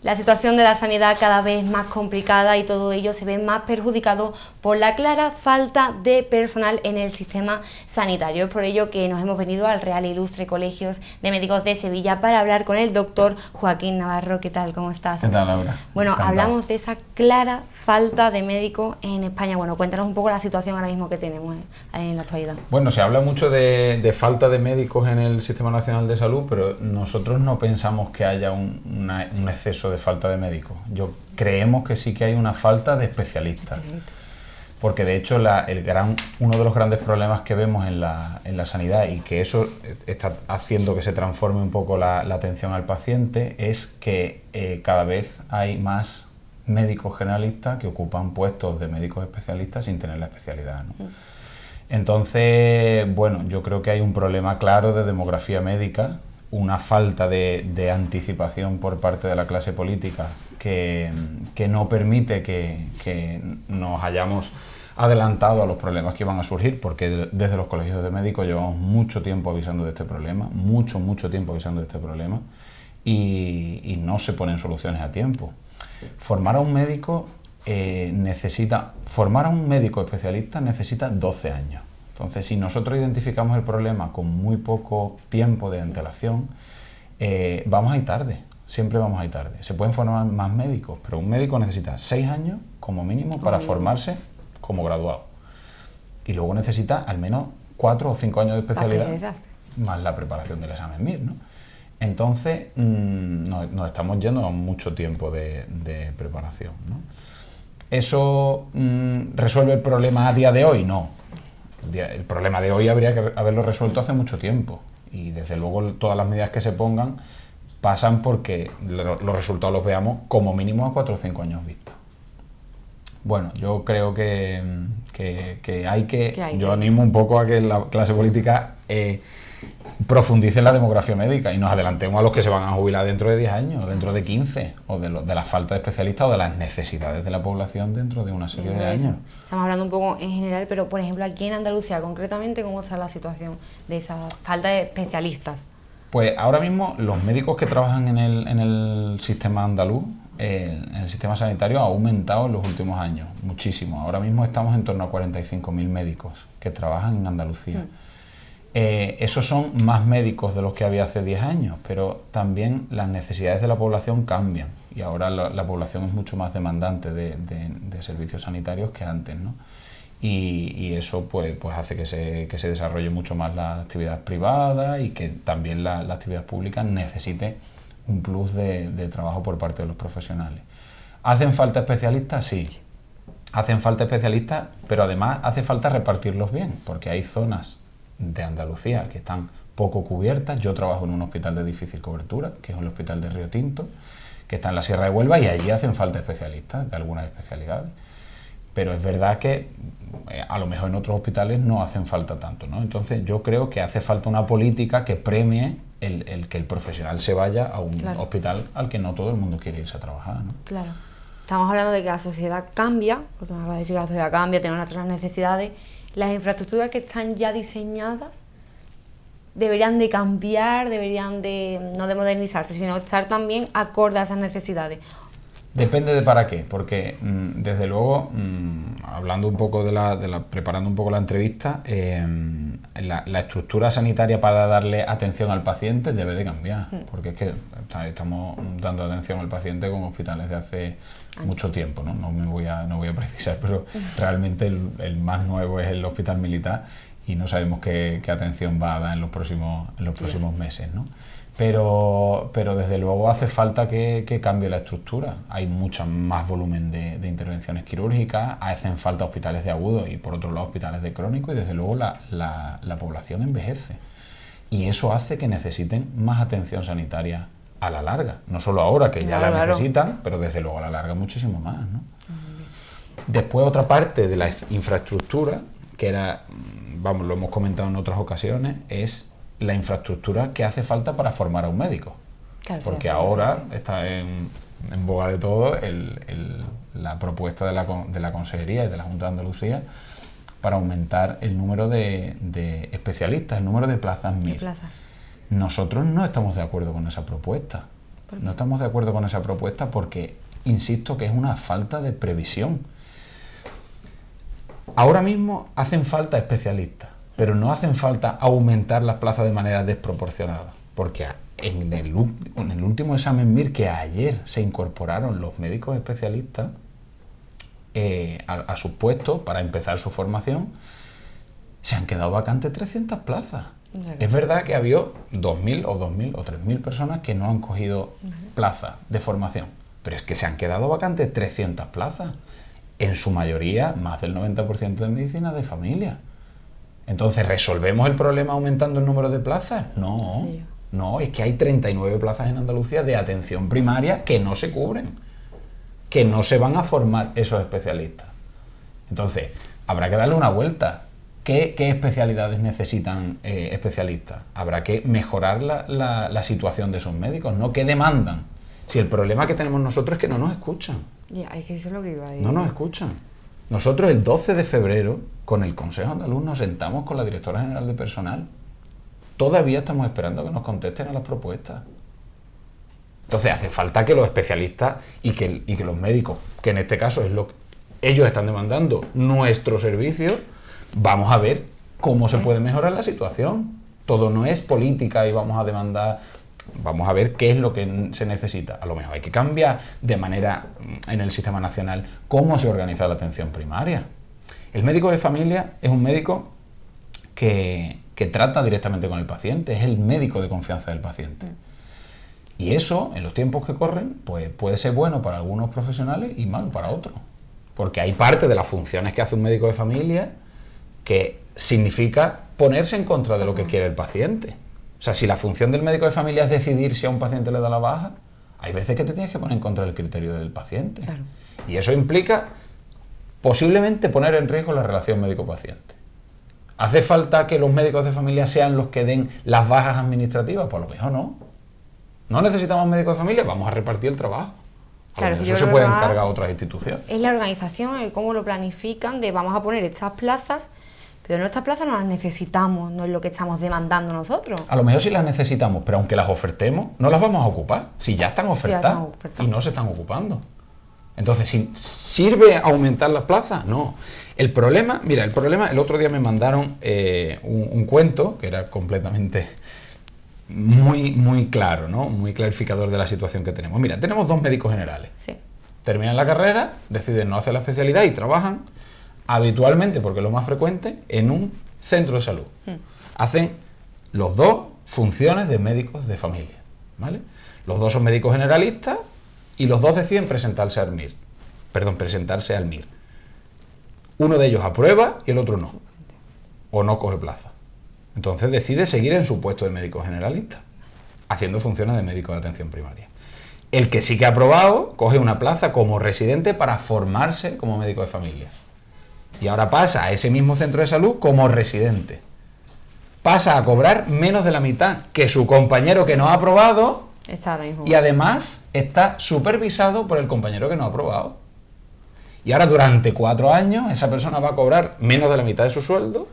La situación de la sanidad cada vez más complicada y todo ello se ve más perjudicado por la clara falta de personal en el sistema sanitario. Es por ello que nos hemos venido al Real Ilustre Colegios de Médicos de Sevilla para hablar con el doctor Joaquín Navarro. ¿Qué tal? ¿Cómo estás? ¿Qué tal, Laura? Bueno, Encantado. hablamos de esa clara falta de médicos en España. Bueno, cuéntanos un poco la situación ahora mismo que tenemos en la actualidad. Bueno, se habla mucho de falta de médicos en el Sistema Nacional de Salud, pero nosotros no pensamos que haya un exceso de falta de médicos. Creemos que sí que hay una falta de especialistas. Porque de hecho uno de los grandes problemas que vemos en la sanidad, y que eso está haciendo que se transforme un poco la atención al paciente, es que cada vez hay más médicos generalistas que ocupan puestos de médicos especialistas sin tener la especialidad, ¿no? Entonces, bueno, yo creo que hay un problema claro de demografía médica, una falta de anticipación por parte de la clase política que no permite que nos hayamos adelantado a los problemas que iban a surgir, porque desde los colegios de médicos llevamos mucho tiempo avisando de este problema, mucho tiempo avisando de este problema, y no se ponen soluciones a tiempo. Formar a un médico especialista necesita 12 años. Entonces, si nosotros identificamos el problema con muy poco tiempo de antelación, vamos a ir tarde, siempre vamos a ir tarde. Se pueden formar más médicos, pero un médico necesita 6 años como mínimo para formarse como graduado. Y luego necesita al menos 4 o 5 años de especialidad, más la preparación del examen MIR, ¿no? Entonces, nos estamos yendo a mucho tiempo de preparación, ¿no? ¿Eso resuelve el problema a día de hoy? No. El problema de hoy habría que haberlo resuelto hace mucho tiempo. Y desde luego todas las medidas que se pongan pasan porque los resultados los veamos como mínimo a 4 o 5 años vista. Bueno, yo creo que yo animo un poco a que la clase política profundice en la demografía médica y nos adelantemos a los que se van a jubilar dentro de 10 años, o dentro de 15, o de la falta de especialistas o de las necesidades de la población dentro de una serie de años. Estamos hablando un poco en general, pero por ejemplo aquí en Andalucía concretamente, ¿cómo está la situación de esa falta de especialistas? Pues ahora mismo los médicos que trabajan en el sistema andaluz, en el sistema sanitario, ha aumentado en los últimos años, muchísimo. Ahora mismo estamos en torno a 45.000 médicos que trabajan en Andalucía. Esos son más médicos de los que había hace 10 años, pero también las necesidades de la población cambian y ahora la población es mucho más demandante de servicios sanitarios que antes, ¿no? Y eso pues hace que se desarrolle mucho más la actividad privada y que también la actividad pública necesite un plus de trabajo por parte de los profesionales. ¿Hacen falta especialistas? Sí. Hacen falta especialistas, pero además hace falta repartirlos bien, porque hay zonas de Andalucía que están poco cubiertas. Yo trabajo en un hospital de difícil cobertura, que es el hospital de Río Tinto, que está en la Sierra de Huelva, y allí hacen falta especialistas de algunas especialidades. Pero es verdad que a lo mejor en otros hospitales no hacen falta tanto, ¿no? Entonces yo creo que hace falta una política que premie el que el profesional se vaya a un hospital al que no todo el mundo quiere irse a trabajar, ¿no? Claro. Estamos hablando de que la sociedad cambia, porque me acabas de decir que la sociedad cambia, tenemos otras necesidades. Las infraestructuras que están ya diseñadas deberían de cambiar, deberían de no de modernizarse, sino estar también acorde a esas necesidades. Depende de para qué, porque desde luego, hablando un poco preparando un poco la entrevista, la estructura sanitaria para darle atención al paciente debe de cambiar, porque es que estamos dando atención al paciente con hospitales de hace mucho tiempo, ¿no? No voy a precisar, pero realmente el más nuevo es el Hospital Militar y no sabemos qué atención va a dar en los próximos meses, ¿no? Pero desde luego hace falta que cambie la estructura. Hay mucho más volumen de intervenciones quirúrgicas, hacen falta hospitales de agudo y por otro lado hospitales de crónico, y desde luego la población envejece. Y eso hace que necesiten más atención sanitaria a la larga. No solo ahora, que ya la necesitan, pero desde luego a la larga muchísimo más, ¿no? Después otra parte de la infraestructura, que era, lo hemos comentado en otras ocasiones, es la infraestructura que hace falta para formar a un médico. Claro, porque ahora está en boga de todo la propuesta de la Consejería y de la Junta de Andalucía para aumentar el número de especialistas, el número de plazas MIR. Nosotros no estamos de acuerdo con esa propuesta. No estamos de acuerdo con esa propuesta porque, insisto, que es una falta de previsión. Ahora mismo hacen falta especialistas, pero no hacen falta aumentar las plazas de manera desproporcionada, porque en el último examen MIR, que ayer se incorporaron los médicos especialistas a sus puestos para empezar su formación, se han quedado vacantes 300 plazas. Es verdad que había 2.000 o 2.000 o 3.000 personas que no han cogido plazas de formación, pero es que se han quedado vacantes 300 plazas. En su mayoría, más del 90% de medicina de familia. Entonces, ¿resolvemos el problema aumentando el número de plazas? No, sí. No, es que hay 39 plazas en Andalucía de atención primaria que no se cubren, que no se van a formar esos especialistas. Entonces, habrá que darle una vuelta. ¿Qué especialidades necesitan especialistas? Habrá que mejorar la situación de esos médicos, ¿no? ¿Qué demandan? Si el problema que tenemos nosotros es que no nos escuchan. Ya, es que eso es lo que iba a decir. No nos escuchan. Nosotros el 12 de febrero, con el Consejo Andaluz, nos sentamos con la Directora General de Personal. Todavía estamos esperando que nos contesten a las propuestas. Entonces hace falta que los especialistas y que los médicos, que en este caso es lo que ellos están demandando nuestro servicio, vamos a ver cómo se puede mejorar la situación. Todo no es política y vamos a demandar. Vamos a ver qué es lo que se necesita. A lo mejor hay que cambiar de manera en el sistema nacional cómo se organiza la atención primaria. El médico de familia es un médico que trata directamente con el paciente, es el médico de confianza del paciente. Y eso, en los tiempos que corren, pues puede ser bueno para algunos profesionales y malo para otros. Porque hay parte de las funciones que hace un médico de familia que significa ponerse en contra de lo que quiere el paciente. O sea, si la función del médico de familia es decidir si a un paciente le da la baja, hay veces que te tienes que poner en contra del criterio del paciente. Claro. Y eso implica posiblemente poner en riesgo la relación médico-paciente. ¿Hace falta que los médicos de familia sean los que den las bajas administrativas? Pues a lo mejor no. ¿No necesitamos médicos de familia? Vamos a repartir el trabajo. Claro, eso se puede encargar a otras instituciones. Es la organización, el cómo lo planifican, de vamos a poner estas plazas. Pero nuestras plazas no las necesitamos, no es lo que estamos demandando nosotros. A lo mejor sí las necesitamos, pero aunque las ofertemos, no las vamos a ocupar. Si ya están ofertadas y no se están ocupando. Entonces, ¿sirve aumentar las plazas? No. El problema, el otro día me mandaron un cuento que era completamente muy claro, ¿no? Muy clarificador de la situación que tenemos. Mira, tenemos 2 médicos generales. Sí. Terminan la carrera, deciden no hacer la especialidad y trabajan habitualmente, porque es lo más frecuente, en un centro de salud. Hacen los 2 funciones de médicos de familia, ¿vale? Los 2 son médicos generalistas y los 2 deciden presentarse al MIR. Uno de ellos aprueba y el otro no. O no coge plaza. Entonces decide seguir en su puesto de médico generalista, haciendo funciones de médico de atención primaria. El que sí que ha aprobado, coge una plaza como residente para formarse como médico de familia. Y ahora pasa a ese mismo centro de salud como residente. Pasa a cobrar menos de la mitad que su compañero que no ha aprobado y además está supervisado por el compañero que no ha aprobado. Y ahora durante 4 años esa persona va a cobrar menos de la mitad de su sueldo,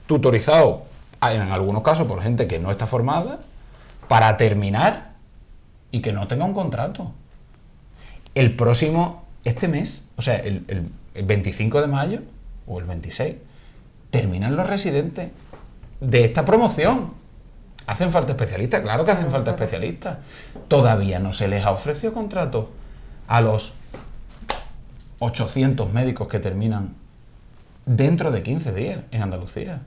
tutorizado en algunos casos por gente que no está formada, para terminar y que no tenga un contrato. Este mes, o sea, el 25 de mayo o el 26, terminan los residentes de esta promoción. ¿Hacen falta especialistas? Claro que hacen falta especialistas. Todavía no se les ha ofrecido contrato a los 800 médicos que terminan dentro de 15 días en Andalucía.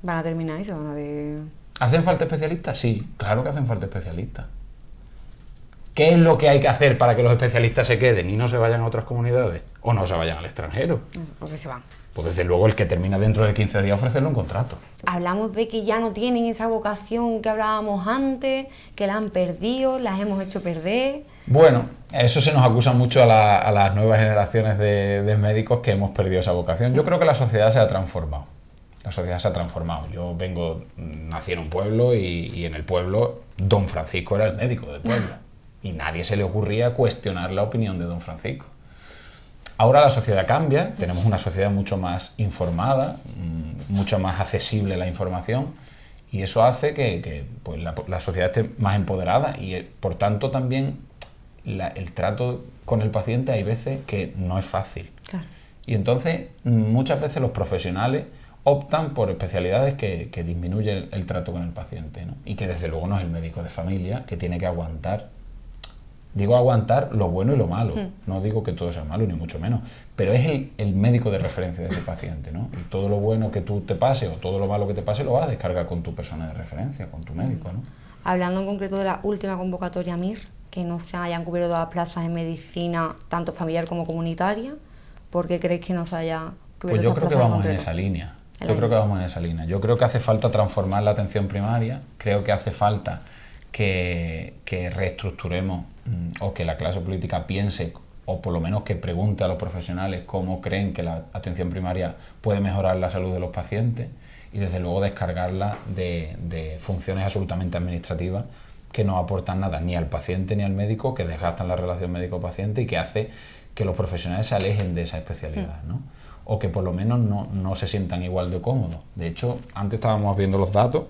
¿Van a terminar eso? ¿Van a ver? ¿Hacen falta especialistas? Sí, claro que hacen falta especialistas. ¿Qué es lo que hay que hacer para que los especialistas se queden y no se vayan a otras comunidades? O no se vayan al extranjero. Porque se van. Pues desde luego el que termina dentro de 15 días ofrecerle un contrato. Hablamos de que ya no tienen esa vocación que hablábamos antes, que la han perdido, las hemos hecho perder. Bueno, eso se nos acusa mucho a las nuevas generaciones de médicos, que hemos perdido esa vocación. Yo creo que la sociedad se ha transformado. Yo nací en un pueblo y en el pueblo don Francisco era el médico del pueblo. Y nadie se le ocurría cuestionar la opinión de don Francisco. Ahora la sociedad cambia, tenemos una sociedad mucho más informada, mucho más accesible a la información, Y eso hace que pues la sociedad esté más empoderada y, por tanto, también el trato con el paciente hay veces que no es fácil. Claro. Y entonces, muchas veces los profesionales optan por especialidades que disminuyen el trato con el paciente, ¿no? Y que desde luego no es el médico de familia que tiene que aguantar. Digo aguantar lo bueno y lo malo, no digo que todo sea malo ni mucho menos, pero es el médico de referencia de ese paciente, ¿no? Y todo lo bueno que tú te pase o todo lo malo que te pase lo vas a descargar con tu persona de referencia, con tu médico, ¿no? Hablando en concreto de la última convocatoria MIR, que no se hayan cubierto todas las plazas en medicina, tanto familiar como comunitaria, ¿por qué creéis que no se haya cubierto? Pues yo esas creo que plazas vamos en concreto? esa línea. Yo creo que vamos en esa línea. Yo creo que hace falta transformar la atención primaria, creo que hace falta que reestructuremos o que la clase política piense, o por lo menos que pregunte a los profesionales cómo creen que la atención primaria puede mejorar la salud de los pacientes, y desde luego descargarla de funciones absolutamente administrativas que no aportan nada ni al paciente ni al médico, que desgastan la relación médico-paciente y que hace que los profesionales se alejen de esa especialidad, ¿no? O que por lo menos no se sientan igual de cómodos. De hecho, antes estábamos viendo los datos,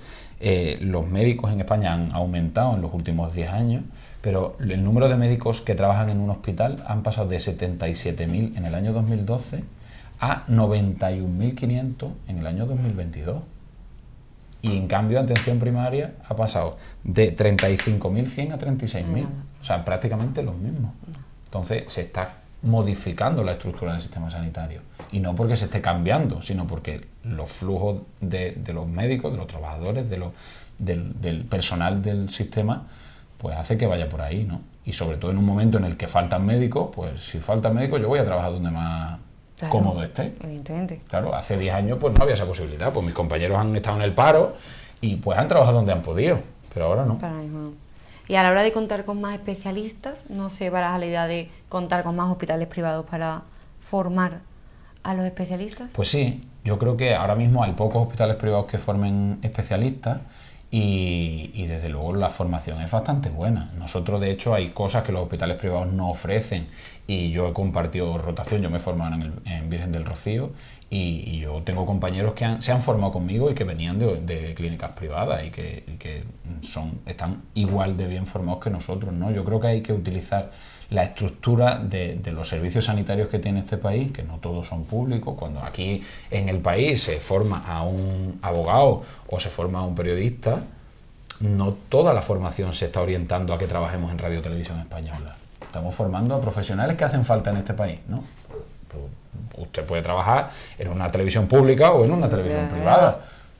los médicos en España han aumentado en los últimos 10 años, pero el número de médicos que trabajan en un hospital han pasado de 77.000 en el año 2012 a 91.500 en el año 2022. Y en cambio, atención primaria ha pasado de 35.100 a 36.000. O sea, prácticamente los mismos. Entonces, se está modificando la estructura del sistema sanitario. Y no porque se esté cambiando, sino porque los flujos de los médicos, de los trabajadores, del personal del sistema, pues hace que vaya por ahí, ¿no? Y sobre todo en un momento en el que faltan médicos, pues si faltan médicos yo voy a trabajar donde más cómodo esté. Evidentemente. Claro, hace 10 años pues no había esa posibilidad, pues mis compañeros han estado en el paro y pues han trabajado donde han podido, pero ahora no. Para mismo no. Y a la hora de contar con más especialistas, ¿no se baraja la idea de contar con más hospitales privados para formar a los especialistas? Pues sí, yo creo que ahora mismo hay pocos hospitales privados que formen especialistas y desde luego la formación es bastante buena. Nosotros, de hecho, hay cosas que los hospitales privados no ofrecen y yo he compartido rotación, yo me he formado en Virgen del Rocío y yo tengo compañeros que se han formado conmigo y que venían de clínicas privadas y que están igual de bien formados que nosotros, ¿no? Yo creo que hay que utilizar la estructura de los servicios sanitarios que tiene este país, que no todos son públicos. Cuando aquí en el país se forma a un abogado o se forma a un periodista, no toda la formación se está orientando a que trabajemos en Radio Televisión Española. Estamos formando a profesionales que hacen falta en este país, ¿no? Pues usted puede trabajar en una televisión pública o en una televisión privada.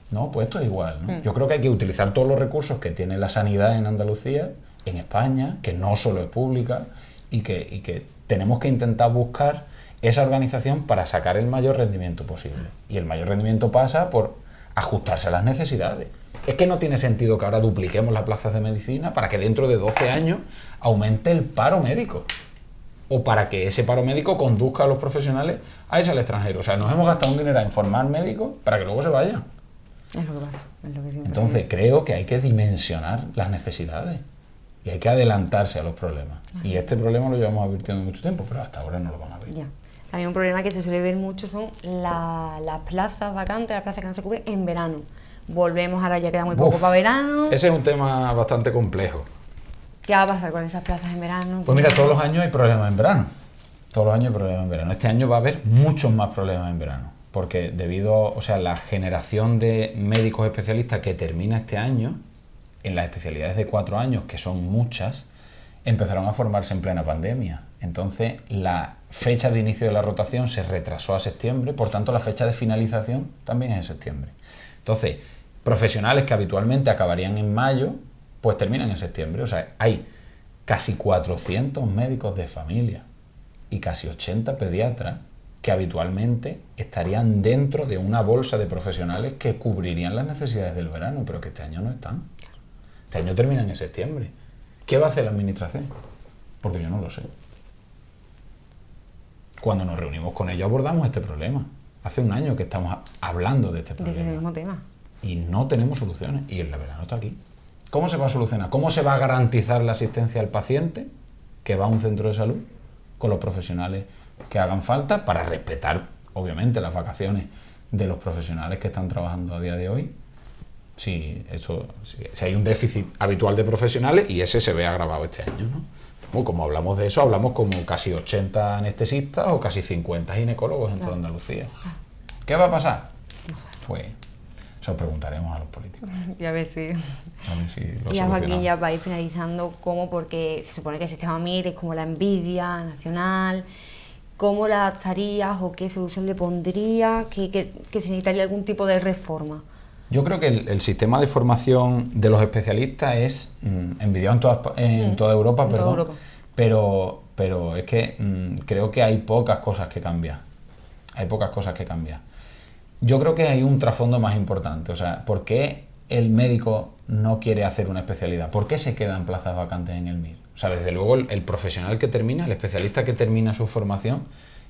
No, pues esto es igual, ¿no? Yo creo que hay que utilizar todos los recursos que tiene la sanidad en Andalucía, en España, que no solo es pública, y que tenemos que intentar buscar esa organización para sacar el mayor rendimiento posible. Y el mayor rendimiento pasa por ajustarse a las necesidades. Es que no tiene sentido que ahora dupliquemos las plazas de medicina para que dentro de 12 años aumente el paro médico. O para que ese paro médico conduzca a los profesionales a irse al extranjero. O sea, nos hemos gastado un dinero en formar médicos para que luego se vayan. Es lo que pasa. Es lo que siempre Entonces, creo que hay que dimensionar las necesidades. Y hay que adelantarse a los problemas. Y este problema lo llevamos advirtiendo mucho tiempo, pero hasta ahora no lo van a ver. Ya. También un problema que se suele ver mucho son las plazas vacantes, las plazas que no se cubren en verano. Volvemos, ahora ya queda muy poco para verano. Ese es un tema bastante complejo. ¿Qué va a pasar con esas plazas en verano? Pues mira, todos los años hay problemas en verano. Todos los años hay problemas en verano. Este año va a haber muchos más problemas en verano. Porque la generación de médicos especialistas que termina este año, en las especialidades de 4 años, que son muchas, empezaron a formarse en plena pandemia. Entonces, la fecha de inicio de la rotación se retrasó a septiembre, por tanto, la fecha de finalización también es en septiembre. Entonces, profesionales que habitualmente acabarían en mayo, pues terminan en septiembre. O sea, hay casi 400 médicos de familia y casi 80 pediatras que habitualmente estarían dentro de una bolsa de profesionales que cubrirían las necesidades del verano, pero que este año no están. Este año terminan en septiembre. ¿Qué va a hacer la administración? Porque yo no lo sé. Cuando nos reunimos con ellos abordamos este problema. Hace un año que estamos hablando de este problema. De ese mismo tema. Y no tenemos soluciones. Y el verano está aquí. ¿Cómo se va a solucionar? ¿Cómo se va a garantizar la asistencia al paciente que va a un centro de salud con los profesionales que hagan falta para respetar, obviamente, las vacaciones de los profesionales que están trabajando a día de hoy? si hay un déficit habitual de profesionales y ese se ve agravado este año, ¿no? Bueno, como hablamos de eso, hablamos como casi 80 anestesistas o casi 50 ginecólogos en toda Andalucía. ¿Qué va a pasar? Pues eso preguntaremos a los políticos. Y a ver si... A ver si lo Y a Joaquín, solucionamos. ya para ir finalizando, ¿cómo? Porque se supone que el sistema MIR es como la envidia nacional. ¿Cómo la adaptarías o qué solución le pondría? ¿Que se necesitaría algún tipo de reforma? Yo creo que el sistema de formación de los especialistas es envidiado en toda Europa, En toda perdón, Europa. pero es que creo que hay pocas cosas que cambiar. Hay pocas cosas que cambiar. Yo creo que hay un trasfondo más importante. O sea, ¿por qué el médico no quiere hacer una especialidad? ¿Por qué se quedan plazas vacantes en el MIR? O sea, desde luego el profesional que termina, el especialista que termina su formación,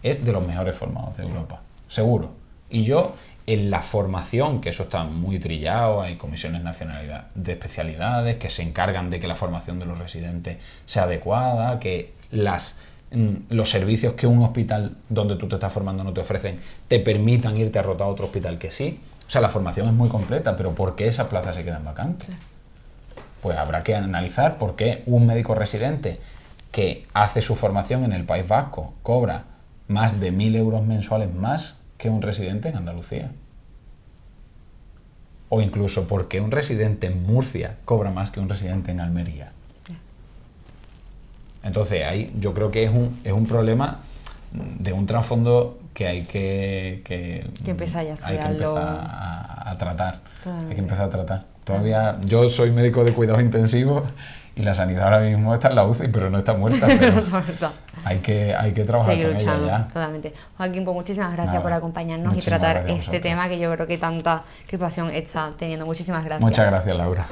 es de los mejores formados de Europa, seguro. Y yo, en la formación, que eso está muy trillado, hay comisiones nacionales de especialidades que se encargan de que la formación de los residentes sea adecuada, que los servicios que un hospital donde tú te estás formando no te ofrecen, te permitan irte a rotar a otro hospital que sí. O sea, la formación es muy completa, pero ¿por qué esas plazas se quedan vacantes? Pues habrá que analizar por qué un médico residente que hace su formación en el País Vasco cobra más de 1.000 euros mensuales más que un residente en Andalucía. O incluso por qué un residente en Murcia cobra más que un residente en Almería. Entonces, ahí yo creo que es un problema de un trasfondo que hay que empezar ya a hay que estudiarlo. empezar a tratar. Totalmente. Hay que empezar a tratar. Todavía, yo soy médico de cuidados intensivos y la sanidad ahora mismo está en la UCI, pero no está muerta. Pero La verdad. hay que trabajar Seguir con luchando, ella ya. totalmente. Joaquín, pues muchísimas gracias Nada, por acompañarnos y muchísimas tratar gracias a este vosotros. tema que yo creo que tanta crispación está teniendo. Muchísimas gracias. Muchas gracias, Laura.